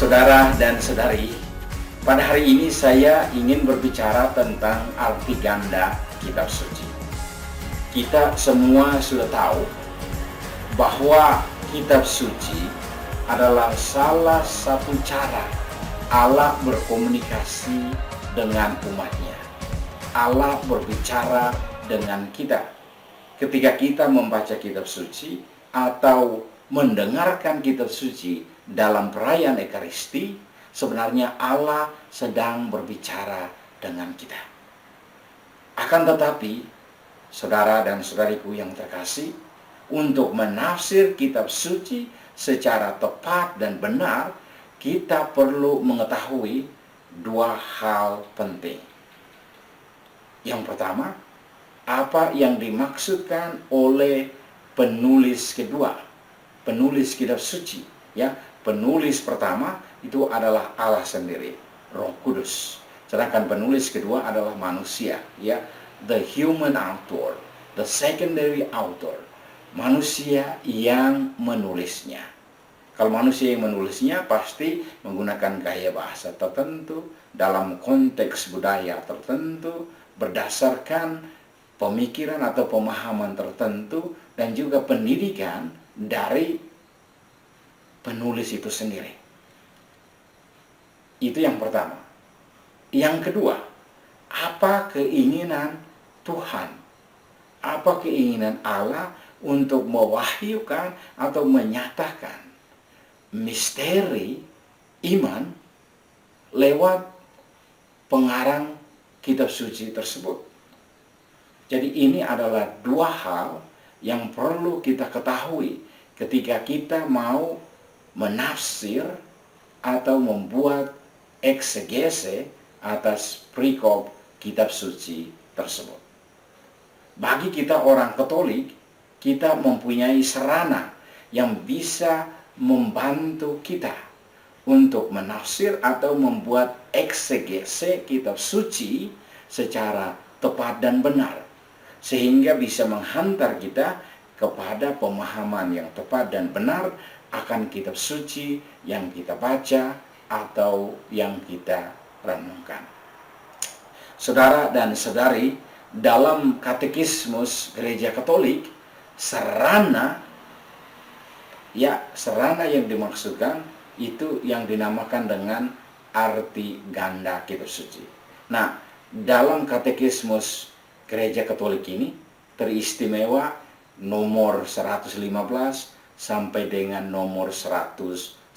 Saudara dan saudari, pada hari ini saya ingin berbicara tentang arti ganda kitab suci. Kita semua sudah tahu bahwa kitab suci adalah salah satu cara Allah berkomunikasi dengan umatnya. Allah berbicara dengan kita. Ketika kita membaca kitab suci atau mendengarkan kitab suci dalam perayaan Ekaristi, sebenarnya Allah sedang berbicara dengan kita. Akan tetapi, saudara dan saudariku yang terkasih, untuk menafsir kitab suci secara tepat dan benar, kita perlu mengetahui dua hal penting. Yang pertama, apa yang dimaksudkan oleh penulis kedua, penulis kitab suci, ya. Penulis pertama itu adalah Allah sendiri, Roh Kudus. Sedangkan penulis kedua adalah manusia, ya, the human author, the secondary author, manusia yang menulisnya. Kalau manusia yang menulisnya pasti menggunakan gaya bahasa tertentu, dalam konteks budaya tertentu, berdasarkan pemikiran atau pemahaman tertentu, dan juga pendidikan dari penulis itu sendiri. Itu yang pertama. Yang kedua, apa keinginan Tuhan? Apa keinginan Allah untuk mewahyukan atau menyatakan misteri iman lewat pengarang kitab suci tersebut? Jadi ini adalah dua hal yang perlu kita ketahui ketika kita mau menafsir atau membuat eksegese atas perikop kitab suci tersebut. Bagi kita orang Katolik, kita mempunyai sarana yang bisa membantu kita untuk menafsir atau membuat eksegese kitab suci secara tepat dan benar, sehingga bisa menghantar kita kepada pemahaman yang tepat dan benar akan kitab suci yang kita baca atau yang kita renungkan. Saudara dan saudari, dalam katekismus Gereja Katolik, sarana yang dimaksudkan itu yang dinamakan dengan arti ganda kitab suci. Nah, dalam katekismus Gereja Katolik ini teristimewa nomor 115 sampai dengan nomor 119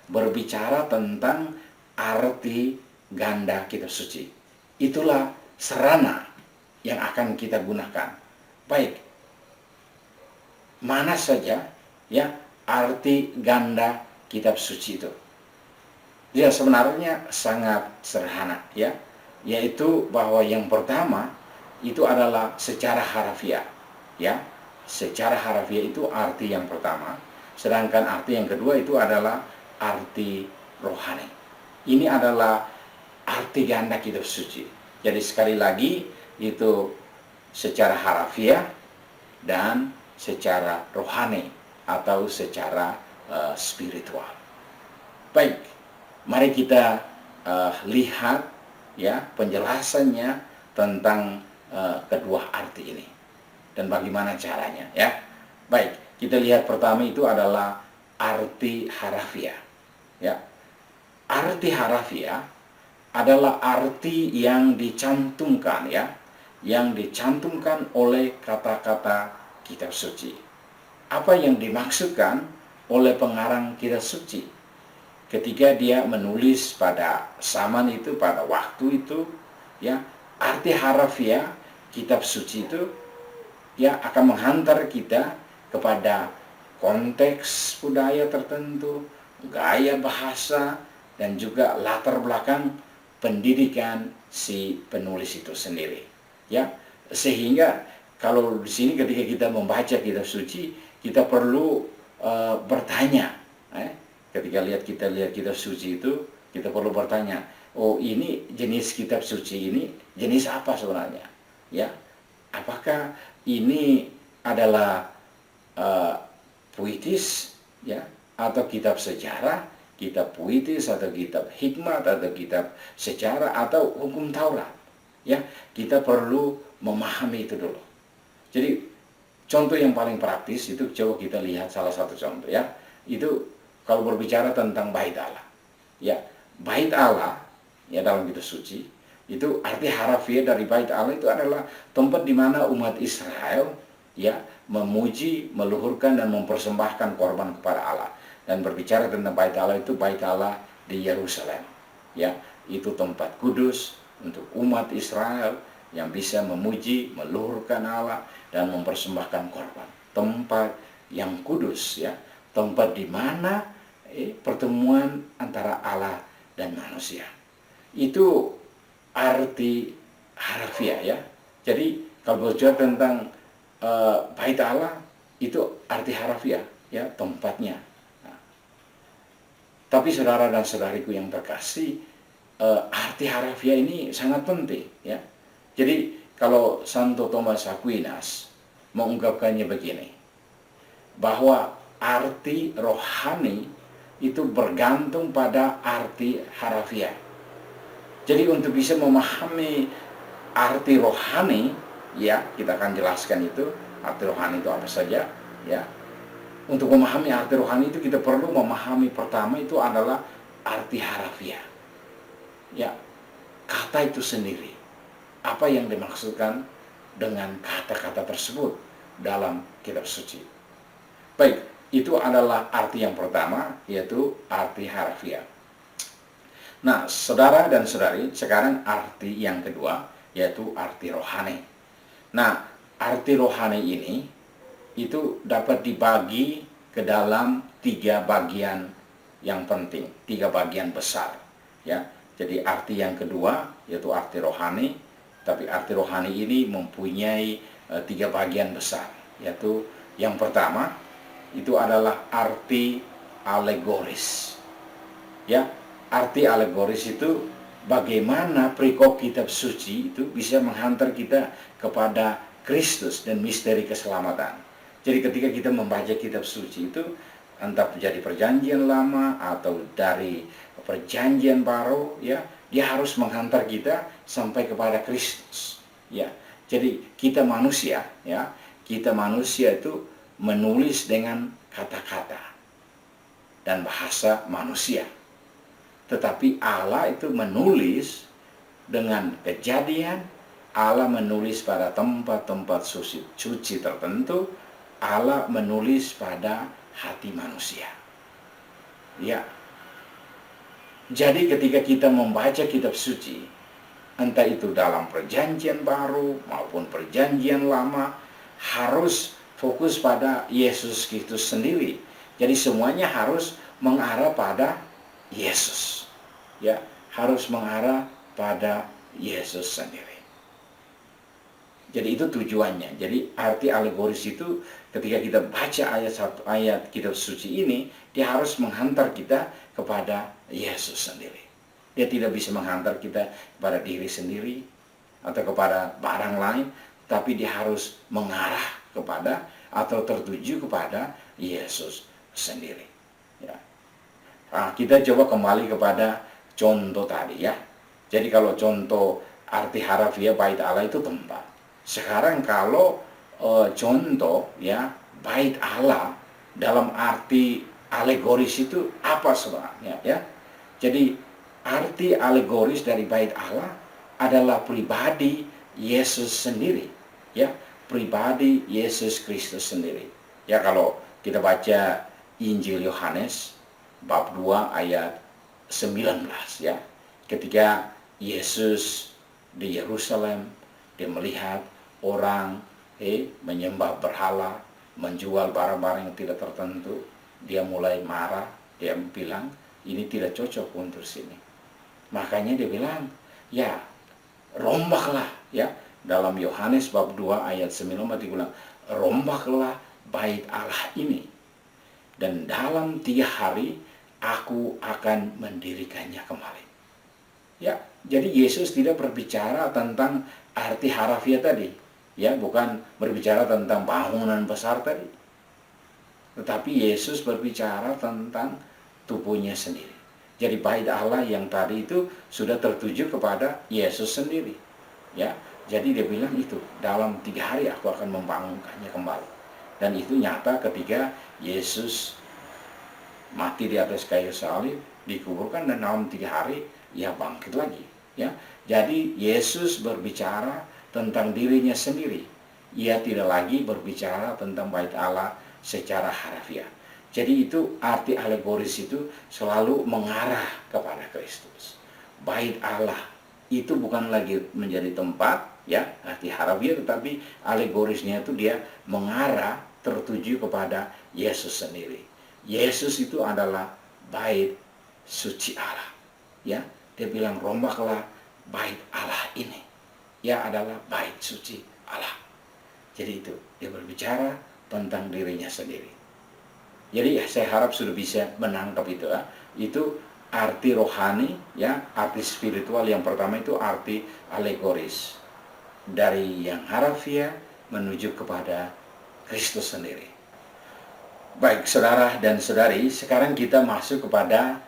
berbicara tentang arti ganda kitab suci. Itulah sarana yang akan kita gunakan. Baik, mana saja ya arti ganda kitab suci itu? Ya, sebenarnya sangat sederhana, ya, yaitu bahwa yang pertama itu adalah secara harafiah, ya. Secara harafiah itu arti yang pertama, sedangkan arti yang kedua itu adalah arti rohani. Ini adalah arti ganda kitab suci. Jadi sekali lagi itu secara harafiah dan secara rohani atau secara spiritual. Baik, mari kita lihat ya penjelasannya tentang kedua arti ini dan bagaimana caranya, ya. Baik, kita lihat pertama itu adalah arti harafiah, ya. Arti harafiah adalah arti yang dicantumkan, ya, yang dicantumkan oleh kata-kata kitab suci. Apa yang dimaksudkan oleh pengarang kitab suci ketika dia menulis pada zaman itu, pada waktu itu, ya, arti harafiah kitab suci itu ya akan menghantar kita kepada konteks budaya tertentu, gaya bahasa, dan juga latar belakang pendidikan si penulis itu sendiri, ya. Sehingga kalau di sini ketika kita membaca kitab suci, kita perlu bertanya, ketika kita lihat kitab suci itu, kita perlu bertanya, oh ini jenis kitab suci ini jenis apa sebenarnya, ya. Apakah ini adalah puitis, ya, atau kitab sejarah, kitab puitis atau kitab hikmat atau kitab sejarah atau hukum Taurat. Ya, kita perlu memahami itu dulu. Jadi contoh yang paling praktis itu coba kita lihat salah satu contoh ya. Itu kalau berbicara tentang bait Allah. Ya, bait Allah ya dalam kitab suci itu arti harafiah dari bait Allah itu adalah tempat di mana umat Israel ya memuji, meluhurkan dan mempersembahkan korban kepada Allah. Dan berbicara tentang bait Allah itu bait Allah di Yerusalem. Ya, itu tempat kudus untuk umat Israel yang bisa memuji, meluhurkan Allah dan mempersembahkan korban. Tempat yang kudus ya, tempat di mana pertemuan antara Allah dan manusia. Itu arti harafiah ya. Jadi kalau berbicara tentang bait Allah itu arti harafiah ya, tempatnya. Nah, tapi saudara dan saudariku yang terkasih, arti harafiah ini sangat penting ya. Jadi kalau Santo Thomas Aquinas mengungkapkannya begini, bahwa arti rohani itu bergantung pada arti harafiah. Jadi untuk bisa memahami arti rohani, ya kita akan jelaskan itu arti rohani itu apa saja. Ya, untuk memahami arti rohani itu kita perlu memahami pertama itu adalah arti harafiah. Ya, kata itu sendiri. Apa yang dimaksudkan dengan kata-kata tersebut dalam kitab suci? Baik, itu adalah arti yang pertama, yaitu arti harafiah. Nah, saudara dan saudari, sekarang arti yang kedua, yaitu arti rohani. Nah, arti rohani ini itu dapat dibagi ke dalam 3 bagian yang penting, 3 bagian besar. Ya, jadi arti yang kedua yaitu arti rohani, tapi arti rohani ini mempunyai 3 bagian besar, yaitu yang pertama itu adalah arti alegoris. Ya, arti alegoris itu bagaimana perikop kitab suci itu bisa menghantar kita kepada Kristus dan misteri keselamatan. Jadi ketika kita membaca kitab suci itu, entah dari perjanjian lama atau dari perjanjian baru, ya, dia harus menghantar kita sampai kepada Kristus. Ya, jadi kita manusia, ya, kita manusia itu menulis dengan kata-kata dan bahasa manusia. Tetapi Allah itu menulis dengan kejadian, Allah menulis pada tempat-tempat suci tertentu, Allah menulis pada hati manusia. Ya. Jadi ketika kita membaca kitab suci, entah itu dalam perjanjian baru maupun perjanjian lama, harus fokus pada Yesus Kristus sendiri. Jadi semuanya harus mengarah pada Yesus. Ya, harus mengarah pada Yesus sendiri. Jadi itu tujuannya. Jadi arti alegoris itu ketika kita baca ayat kitab suci ini, dia harus menghantar kita kepada Yesus sendiri. Dia tidak bisa menghantar kita kepada diri sendiri atau kepada barang lain, tapi dia harus mengarah kepada atau tertuju kepada Yesus sendiri. Ya. Nah, kita coba kembali kepada contoh tadi ya. Jadi kalau contoh arti harafiah bait Allah itu tempat. Sekarang kalau contoh ya bait Allah dalam arti alegoris itu apa sebenarnya ya? Jadi arti alegoris dari bait Allah adalah pribadi Yesus sendiri ya, pribadi Yesus Kristus sendiri. Ya, kalau kita baca Injil Yohanes bab 2 ayat 19 ya. Ketika Yesus di Yerusalem, dia melihat orang menyembah berhala, menjual barang-barang yang tidak tertentu, dia mulai marah, dia bilang ini tidak cocok untuk sini. Makanya dia bilang, ya rombaklah ya. Dalam Yohanes bab 2 ayat 19 dia bilang, rombaklah bait Allah ini, dan dalam 3 hari aku akan mendirikannya kembali. Ya, jadi Yesus tidak berbicara tentang arti harafiah tadi, ya, bukan berbicara tentang bangunan besar tadi. Tetapi Yesus berbicara tentang tubuhnya sendiri. Jadi bait Allah yang tadi itu sudah tertuju kepada Yesus sendiri. Ya, jadi dia bilang itu dalam 3 hari aku akan membangunkannya kembali. Dan itu nyata ketika Yesus mati di atas kayu salib, dikuburkan, dan dalam 3 hari ia bangkit lagi. Ya, jadi Yesus berbicara tentang dirinya sendiri. Ia tidak lagi berbicara tentang bait Allah secara harfiah. Jadi itu arti alegoris itu selalu mengarah kepada Kristus. Bait Allah itu bukan lagi menjadi tempat, ya, arti harfiah, tetapi alegorisnya itu dia mengarah tertuju kepada Yesus sendiri. Yesus itu adalah bait suci Allah. Ya, dia bilang rombaklah bait Allah ini. Ya, adalah bait suci Allah. Jadi itu dia berbicara tentang dirinya sendiri. Jadi saya harap sudah bisa menangkap itu, ya. Itu arti rohani, ya, arti spiritual yang pertama itu arti alegoris. Dari yang harfiah menuju kepada Kristus sendiri. Baik, saudara dan saudari, sekarang kita masuk kepada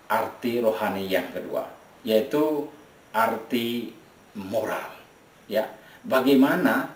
arti rohani yang kedua, yaitu arti moral. Ya, bagaimana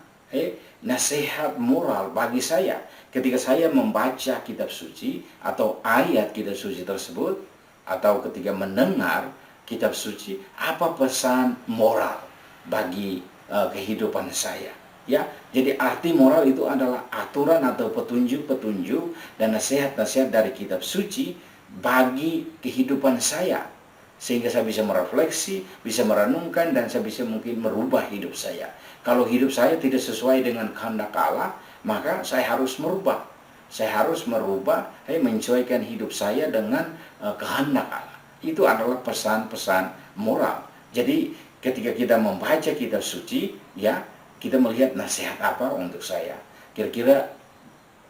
nasihat moral bagi saya ketika saya membaca kitab suci atau ayat kitab suci tersebut, atau ketika mendengar kitab suci, apa pesan moral bagi kehidupan saya. Ya, jadi arti moral itu adalah aturan atau petunjuk-petunjuk dan nasihat-nasihat dari kitab suci bagi kehidupan saya, sehingga saya bisa merefleksi, bisa merenungkan, dan saya bisa mungkin merubah hidup saya. Kalau hidup saya tidak sesuai dengan kehendak Allah, maka saya harus merubah. Saya harus merubah, menyesuaikan hidup saya dengan kehendak Allah. Itu adalah pesan-pesan moral. Jadi ketika kita membaca kitab suci, ya, kita melihat nasihat apa untuk saya. Kira-kira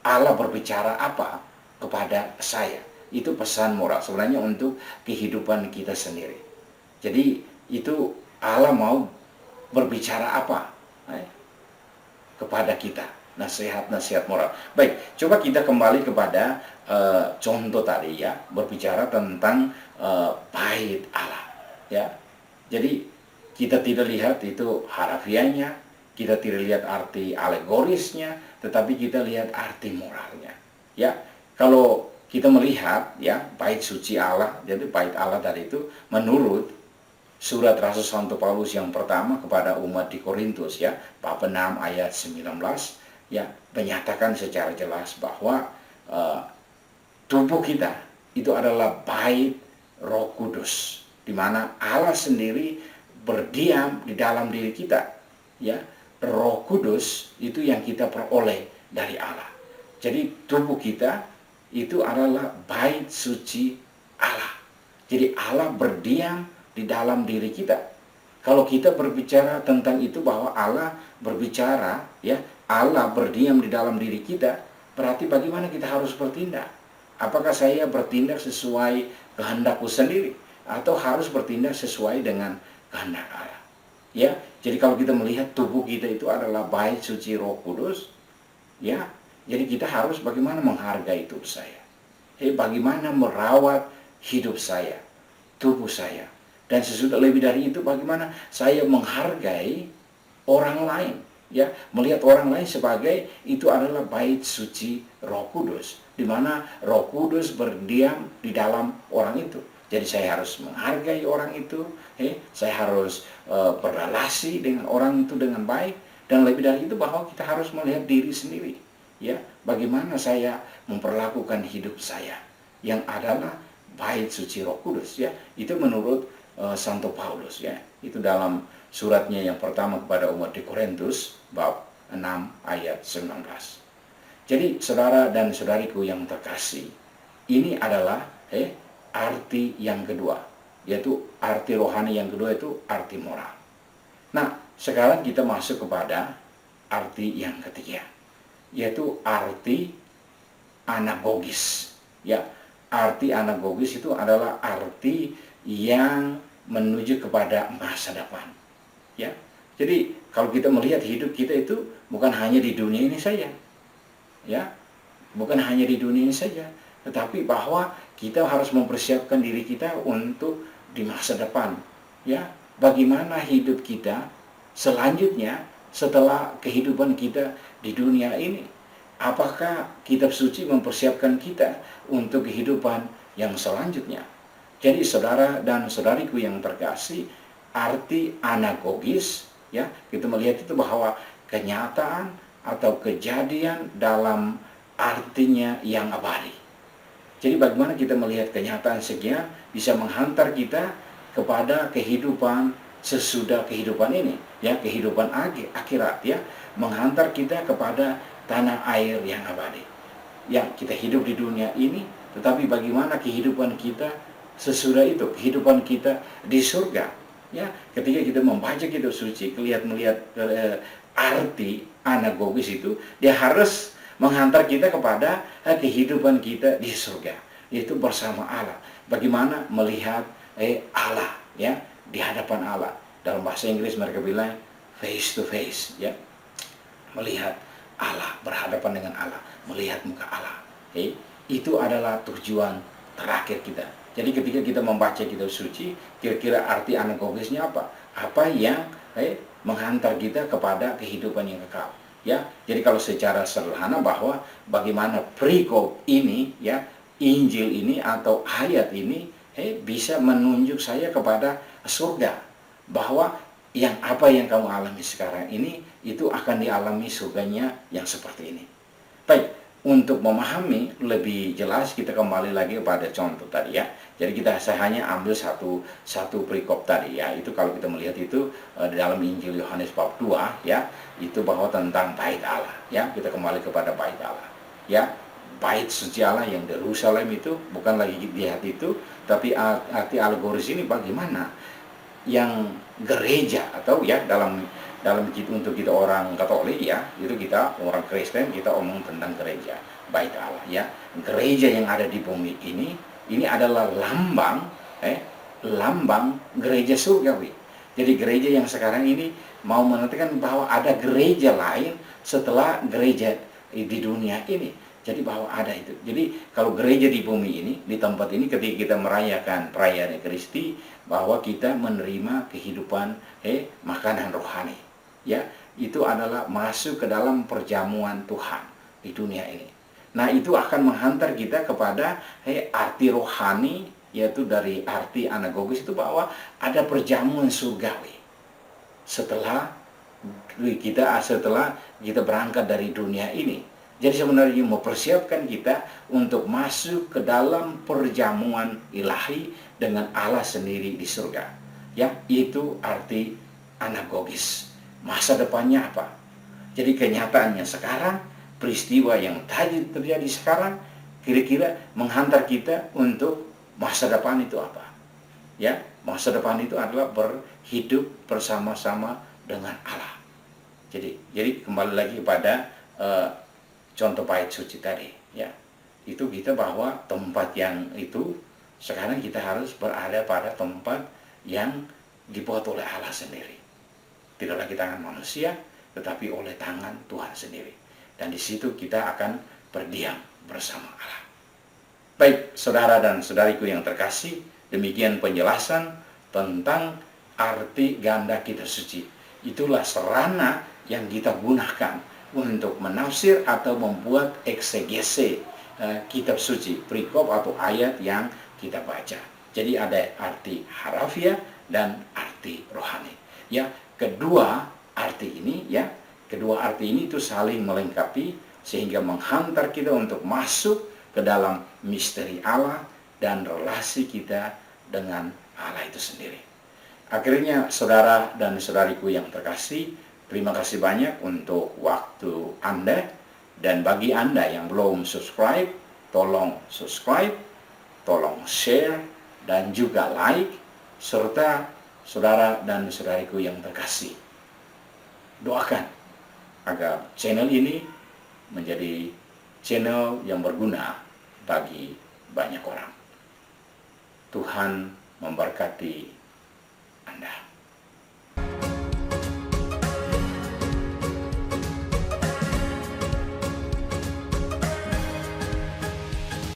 Allah berbicara apa kepada saya. Itu pesan moral sebenarnya untuk kehidupan kita sendiri. Jadi itu Allah mau berbicara apa kepada kita. Nasihat-nasihat moral. Baik, coba kita kembali kepada contoh tadi, ya, berbicara tentang bait Allah. Ya, jadi kita tidak lihat itu harafiahnya, kita tidak lihat arti alegorisnya, tetapi kita lihat arti moralnya. Ya, kalau kita melihat, ya, bait suci Allah, jadi bait Allah tadi itu menurut surat Rasul Santo Paulus yang pertama kepada umat di Korintus, ya, bab 6 ayat 19, ya, menyatakan secara jelas bahwa tubuh kita itu adalah bait Roh Kudus, di mana Allah sendiri berdiam di dalam diri kita. Ya, Roh Kudus itu yang kita peroleh dari Allah. Jadi tubuh kita itu adalah bait suci Allah. Jadi Allah berdiam di dalam diri kita. Kalau kita berbicara tentang itu, bahwa Allah berbicara, ya, Allah berdiam di dalam diri kita, berarti bagaimana kita harus bertindak? Apakah saya bertindak sesuai kehendakku sendiri, atau harus bertindak sesuai dengan kehendak Allah? Ya, jadi kalau kita melihat tubuh kita itu adalah bait suci Roh Kudus, ya, jadi kita harus bagaimana menghargai tubuh saya, bagaimana merawat hidup saya, tubuh saya, dan sesudah lebih dari itu bagaimana saya menghargai orang lain, ya, melihat orang lain sebagai itu adalah bait suci Roh Kudus, di mana Roh Kudus berdiam di dalam orang itu. Jadi saya harus menghargai orang itu, saya harus berrelasi dengan orang itu dengan baik, dan lebih dari itu bahwa kita harus melihat diri sendiri, ya, bagaimana saya memperlakukan hidup saya yang adalah bait suci Roh Kudus, ya. Itu menurut Santo Paulus, ya. Itu dalam suratnya yang pertama kepada umat di Korintus bab 6 ayat 19. Jadi saudara dan saudariku yang terkasih, ini adalah arti yang kedua, yaitu arti rohani yang kedua, itu arti moral. Nah, sekarang kita masuk kepada arti yang ketiga, yaitu arti anagogis. Ya, arti anagogis itu adalah arti yang menuju kepada masa depan. Ya, jadi kalau kita melihat hidup kita itu bukan hanya di dunia ini saja, ya, bukan hanya di dunia ini saja, tetapi bahwa kita harus mempersiapkan diri kita untuk di masa depan. Ya, bagaimana hidup kita selanjutnya setelah kehidupan kita di dunia ini? Apakah kitab suci mempersiapkan kita untuk kehidupan yang selanjutnya? Jadi saudara dan saudariku yang terkasih, arti anagogis, ya, kita melihat itu bahwa kenyataan atau kejadian dalam artinya yang abadi. Jadi bagaimana kita melihat kenyataan sekian bisa menghantar kita kepada kehidupan sesudah kehidupan ini, ya, kehidupan akhirat, ya, menghantar kita kepada tanah air yang abadi. Ya, kita hidup di dunia ini, tetapi bagaimana kehidupan kita sesudah itu, kehidupan kita di surga. Ya, ketika kita membaca kitab suci, melihat arti anagogis itu, dia harus menghantar kita kepada kehidupan kita di surga, yaitu bersama Allah. Bagaimana melihat Allah, ya, di hadapan Allah. Dalam bahasa Inggris mereka bilang face to face, ya, melihat Allah, berhadapan dengan Allah, melihat muka Allah. Itu adalah tujuan terakhir kita. Jadi ketika kita membaca kitab suci, kira-kira arti anagogisnya apa? Apa yang menghantar kita kepada kehidupan yang kekal. Ya, jadi kalau secara sederhana bahwa bagaimana perikop ini, ya, Injil ini atau ayat ini bisa menunjuk saya kepada surga, bahwa apa yang kamu alami sekarang ini itu akan dialami surganya yang seperti ini. Baik, untuk memahami lebih jelas kita kembali lagi pada contoh tadi, ya. Jadi saya hanya ambil satu perikop tadi, ya. Itu kalau kita melihat itu dalam Injil Yohanes bab 2, ya, itu bahwa tentang bait Allah, ya. Kita kembali kepada bait Allah, ya. Bait suci Allah yang di Yerusalem itu bukan lagi lihat itu, tapi arti alegoris ini bagaimana yang gereja atau, ya, dalam untuk kita orang Katolik, ya, itu kita orang Kristen, kita omong tentang gereja, bait Allah, ya. Gereja yang ada di bumi ini adalah lambang gereja surgawi. Jadi gereja yang sekarang ini mau menantikan bahwa ada gereja lain setelah gereja di dunia ini. Jadi bahwa ada itu. Jadi kalau gereja di bumi ini, di tempat ini, ketika kita merayakan perayaan Ekaristi, bahwa kita menerima kehidupan makanan rohani, ya, itu adalah masuk ke dalam perjamuan Tuhan di dunia ini. Nah, itu akan menghantar kita kepada arti rohani, yaitu dari arti anagogis itu bahwa ada perjamuan surgawi setelah kita berangkat dari dunia ini. Jadi sebenarnya mempersiapkan kita untuk masuk ke dalam perjamuan ilahi dengan Allah sendiri di surga. Ya, itu arti anagogis. Masa depannya apa? Jadi kenyataannya sekarang, peristiwa yang tadi terjadi sekarang, kira-kira menghantar kita untuk masa depan itu apa? Ya, masa depan itu adalah berhidup bersama-sama dengan Allah. Jadi kembali lagi pada contoh bait suci tadi, ya, itu kita bahwa tempat yang itu sekarang kita harus berada pada tempat yang dibuat oleh Allah sendiri, tidak lagi tangan manusia, tetapi oleh tangan Tuhan sendiri. Dan di situ kita akan berdiam bersama Allah. Baik, saudara dan saudariku yang terkasih, demikian penjelasan tentang arti ganda kitab suci. Itulah sarana yang kita gunakan untuk menafsir atau membuat eksegese kitab suci, perikop atau ayat yang kita baca. Jadi ada arti harafiah dan arti rohani. Ya, kedua arti ini itu saling melengkapi sehingga menghantar kita untuk masuk ke dalam misteri Allah dan relasi kita dengan Allah itu sendiri. Akhirnya saudara dan saudariku yang terkasih, terima kasih banyak untuk waktu Anda, dan bagi Anda yang belum subscribe, tolong subscribe, tolong share, dan juga like, serta saudara dan saudariku yang terkasih, doakan agar channel ini menjadi channel yang berguna bagi banyak orang. Tuhan memberkati Anda.